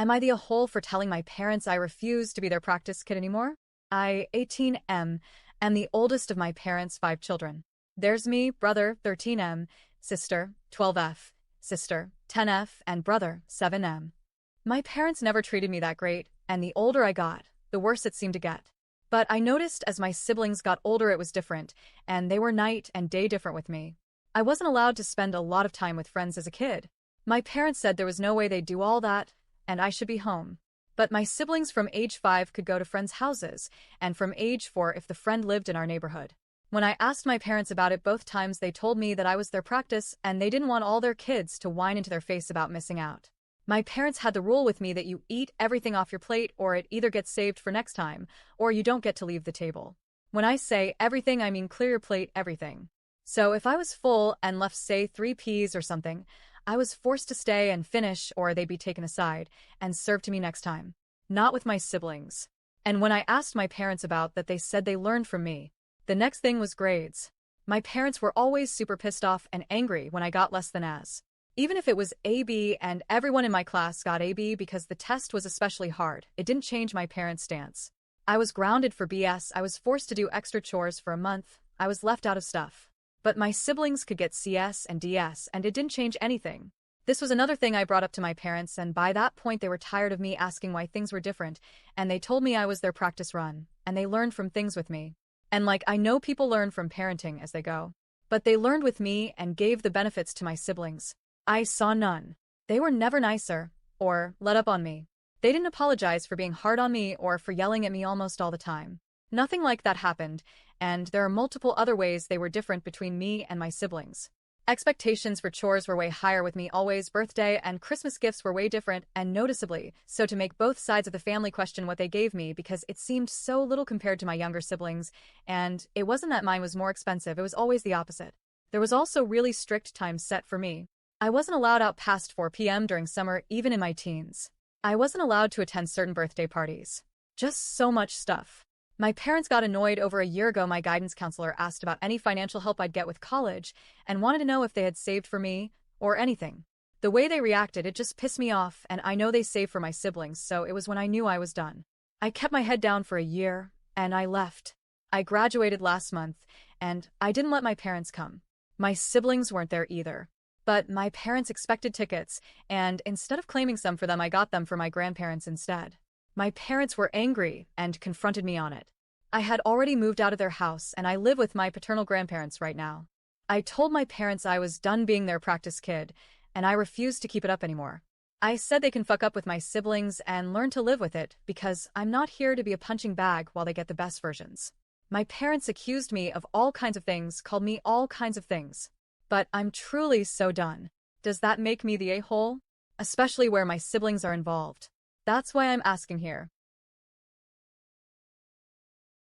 Am I the a-hole for telling my parents I refuse to be their practice kid anymore? I, 18M, am the oldest of my parents' 5 children. There's me, brother, 13M, sister, 12F, sister, 10F, and brother, 7M. My parents never treated me that great, and the older I got, the worse it seemed to get. But I noticed as my siblings got older it was different, and they were night and day different with me. I wasn't allowed to spend a lot of time with friends as a kid. My parents said there was no way they'd do all that, and I should be home. But my siblings from age 5 could go to friends' houses, and from age 4 if the friend lived in our neighborhood. When I asked my parents about it both times they told me that I was their practice and they didn't want all their kids to whine into their face about missing out. My parents had the rule with me that you eat everything off your plate or it either gets saved for next time, or you don't get to leave the table. When I say everything I mean clear your plate everything. So if I was full and left say 3 peas or something, I was forced to stay and finish or they'd be taken aside and served to me next time. Not with my siblings. And when I asked my parents about that they said they learned from me. The next thing was grades. My parents were always super pissed off and angry when I got less than As. Even if it was AB and everyone in my class got AB because the test was especially hard, it didn't change my parents' stance. I was grounded for BS, I was forced to do extra chores for a month, I was left out of stuff. But my siblings could get CS and DS and it didn't change anything. This was another thing I brought up to my parents and by that point they were tired of me asking why things were different and they told me I was their practice run and they learned from things with me. And like I know people learn from parenting as they go. But they learned with me and gave the benefits to my siblings. I saw none. They were never nicer or let up on me. They didn't apologize for being hard on me or for yelling at me almost all the time. Nothing like that happened, and there are multiple other ways they were different between me and my siblings. Expectations for chores were way higher with me always. Birthday and Christmas gifts were way different and noticeably so to make both sides of the family question what they gave me because it seemed so little compared to my younger siblings, and it wasn't that mine was more expensive, it was always the opposite. There was also really strict times set for me. I wasn't allowed out past 4 p.m. during summer even in my teens. I wasn't allowed to attend certain birthday parties. Just so much stuff. My parents got annoyed over a year ago. My guidance counselor asked about any financial help I'd get with college and wanted to know if they had saved for me or anything. The way they reacted, it just pissed me off, and I know they saved for my siblings, so it was when I knew I was done. I kept my head down for a year, and I left. I graduated last month, and I didn't let my parents come. My siblings weren't there either. But my parents expected tickets, and instead of claiming some for them, I got them for my grandparents instead. My parents were angry and confronted me on it. I had already moved out of their house and I live with my paternal grandparents right now. I told my parents I was done being their practice kid and I refused to keep it up anymore. I said they can fuck up with my siblings and learn to live with it because I'm not here to be a punching bag while they get the best versions. My parents accused me of all kinds of things, called me all kinds of things. But I'm truly so done. Does that make me the a-hole? Especially where my siblings are involved. That's why I'm asking here.